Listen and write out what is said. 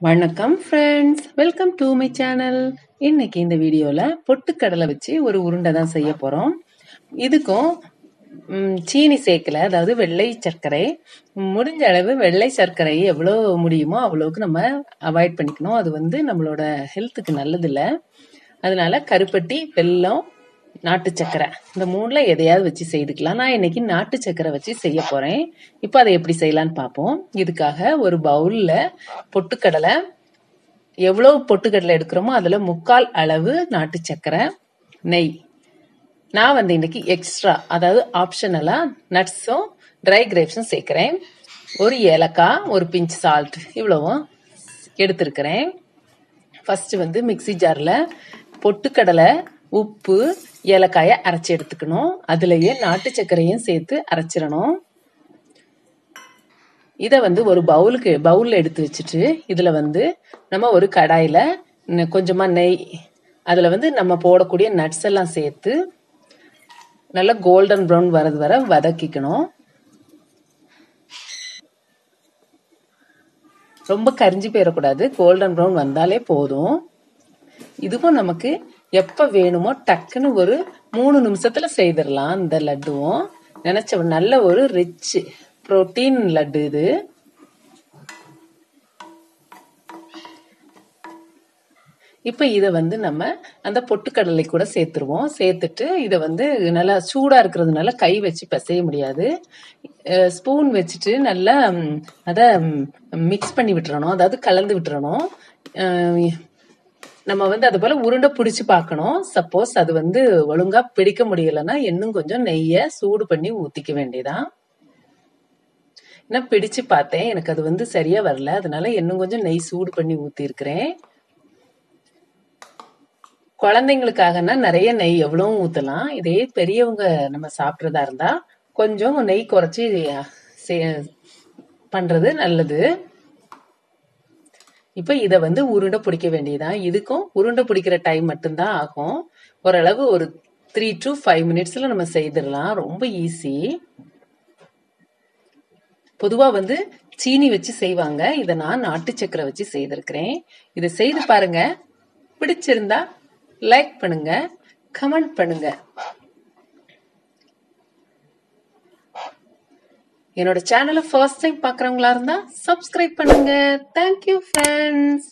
வணக்கம் friends, welcome to my channel. இன்னைக்கு இந்த வீடியோல பொட்டுக்கடலை வச்சு ஒரு உருண்டை தான் செய்ய போறோம். இதுக்கும் சீனி சேர்க்கல, அதாவது வெள்ளை சர்க்கரை. முடிஞ்ச அளவு வெள்ளை சர்க்கரை எவ்வளோ முடியுமோ அவ்வளோக்கு நம்ம அவாய்ட் பண்ணிக்கணும். அது நம்மளோட ஹெல்த்துக்கு நல்லது இல்லை. அதனால கருப்பட்டி, வெல்லம், நாட்டு சக்கரை இந்த மூணுல எதையாவது வச்சு செய்துக்கலாம். நான் இன்னைக்கு நாட்டு சக்கரை வச்சு செய்ய போறேன். இப்போ அதை எப்படி செய்யலான்னு பார்ப்போம். இதுக்காக ஒரு பவுல்ல பொட்டுக்கடலை, எவ்வளவு பொட்டுக்கடலை எடுக்கிறோமோ அதுல 3/4 அளவு நாட்டு சக்கரை, நெய். நான் இன்னைக்கு எக்ஸ்ட்ரா, அதாவது ஆப்ஷனலா நட்ஸும் ட்ரை கிரேப்ஸும் சேர்க்கிறேன். ஒரு ஏலக்காய், ஒரு பிஞ்ச் சால்ட், இவ்வளவும் எடுத்திருக்கிறேன். ஃபர்ஸ்ட் மிக்சி ஜார்ல பொட்டுக்கடலை, உப்பு, ஏலக்காயை அரைச்சி எடுத்துக்கணும். அதுலயே நாட்டு சர்க்கரையும் சேர்த்து அரைச்சிடணும். இதை ஒரு பவுல்ல எடுத்து வச்சுட்டு இதுல நம்ம ஒரு கடாயில கொஞ்சமா நெய், அதுல நம்ம போடக்கூடிய நட்ஸ் எல்லாம் சேர்த்து நல்லா கோல்டன் ப்ரௌன் வரது வரை வதக்கிக்கணும். ரொம்ப கரிஞ்சு போயிடக்கூடாது, கோல்டன் ப்ரௌன் வந்தாலே போதும். இதுவும் நமக்கு எப்ப வேணுமோ டக்குன்னு ஒரு 3 நிமிஷத்துல செய்திடலாம். இந்த லட்டுவும் நினைச்ச நல்ல ஒரு ரிச் புரோட்டீன் லட்டு இது. இப்ப இத நம்ம அந்த பொட்டுக்கடலை கூட சேர்த்துருவோம். சேர்த்துட்டு இத நல்லா சூடா இருக்கிறதுனால கை வச்சு பிசைய முடியாது. ஸ்பூன் வச்சுட்டு நல்லா அத மிக்ஸ் பண்ணி விட்டுறணும், அதாவது கலந்து விட்டுறணும். நம்ம அது போல உருண்டை பிடிச்சு பார்க்கணும். சப்போஸ் அது ஒழுங்கா பிடிக்க முடியலன்னா இன்னும் கொஞ்சம் நெய்ய சூடு பண்ணி ஊத்திக்க வேண்டியதான். நான் பிடிச்சு பார்த்தேன், எனக்கு அது சரியா வரல. அதனால இன்னும் கொஞ்சம் நெய் சூடு பண்ணி ஊத்தி இருக்கிறேன். குழந்தைங்களுக்காகனா நிறைய நெய் எவ்வளவும் ஊத்தலாம். இதே பெரியவங்க நம்ம சாப்பிட்றதா இருந்தா கொஞ்சம் நெய் குறைச்சி பண்றது நல்லது. இப்ப இத உருண்டை பிடிக்க வேண்டியதான். இதுக்கும் உருண்டை பிடிக்கிற டைம் மட்டும்தான் ஆகும். ஓரளவு ஒரு 3 to 5 மினிட்ஸ்ல நம்ம செய்திடலாம். ரொம்ப ஈஸி. பொதுவா சீனி வச்சு செய்வாங்க. இதை நான் நாட்டு சக்கரை வச்சு செய்திருக்கிறேன். இதை செய்து பாருங்க. பிடிச்சிருந்தா லைக் பண்ணுங்க, கமெண்ட் பண்ணுங்க. என்னோட சேனலை ஃபர்ஸ்ட் டைம் பார்க்குறவங்களா இருந்தா சப்ஸ்கிரைப் பண்ணுங்க. Thank you friends.